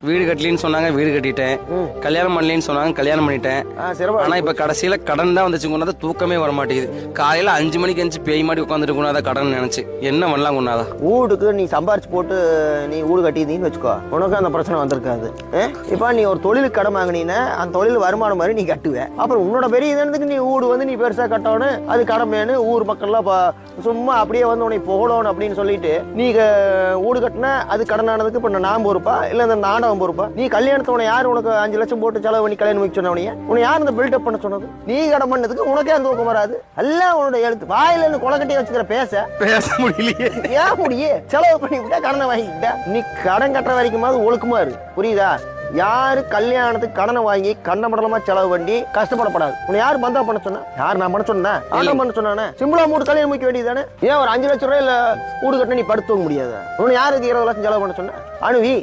வீடு கட்டலின்னு சொன்னாங்க, வீடு கட்டிட்டேன். கல்யாணம் பண்ணலின்னு சொன்னாங்க, கல்யாணம் பண்ணிட்டேன். ஆனா இப்ப கடைசியில கடன் தான் வந்துச்சு. கொண்டாத தூக்கமே வர மாட்டேங்குது. காலையில 5 மணிக்கு எந்திச்சு பேய் மாதிரி உட்காந்துட்டு கொண்டாத கடன் நினைச்சு என்ன பண்ணலாம் கொண்டாதா. வீடுக்கு நீ சம்பாரிச்சு போட்டு நீ வீடு கட்டியிருந்தீங்கன்னு வச்சுக்கோ, உனக்கு அந்த பிரச்சனை வந்திருக்காது. இப்ப நீ ஒரு தொழிலுக்கு கடன் வாங்கினீன்னா அந்த தொழில் வருமானம் மாதிரி நீ கட்டுவேன். அப்புறம் உன்னோட பெரிய இதனத்துக்கு நீ வீடு வந்து நீ பெருசா கட்டணும், அது கடமைன்னு ஊர் மக்கள்லாம் சும்மா அப்படியே வந்து உனக்கு புகழணும் அப்படின்னு சொல்லிட்டு நீ வீடு கட்டினா அது கடனானதுக்கு இப்ப நான் பொறுப்பா இல்ல இந்த நாடகம் பொறுப்பா? நீ கல்யாணத்தோட யாரு உனக்கு 5 லட்சம் போட்டு செலவு பண்ணி கல்யாணம் வைக்க சொன்னவனையே உன்னை யார் இந்த பில்டப் பண்ண சொன்னது? நீ கடன் பண்ணதுக்கு உனக்கே அந்த ஊக்கம் வராது. எல்லாம் உன்னோட எழுத்து வாயில கொலக்கட்டியை வச்சுக்கிற பேச முடியலையே. ஏன் முடியே? செலவு பண்ணி விட்டா கடனை வாங்கிக்கிட்ட. நீ கடன் கட்டுற வரைக்குமாவது ஒழுக்கமா இரு, புரியுதா? யாரு கல்யாணத்துக்கு கடனை வாங்கி கண்டமடலமா செலவு பண்ணி கஷ்டப்படப்படாது. உன்னை யாரு பந்தா பண்ண சொன்னா? யாரு நான் பண்ண சொன்னேன்? ஆட்டம் பண்ண சொன்னானே. சிம்பிளா 3 கல்யாணம் முடிக்க வேண்டியதானே? ஏன் ஒரு 5 லட்சம் ரூபாய் இல்ல வீடு கட்டின நீ படுத்து முடியாது? உன்னை யாருக்கு 20 லட்சம் செலவு பண்ண சொன்ன? அணுவி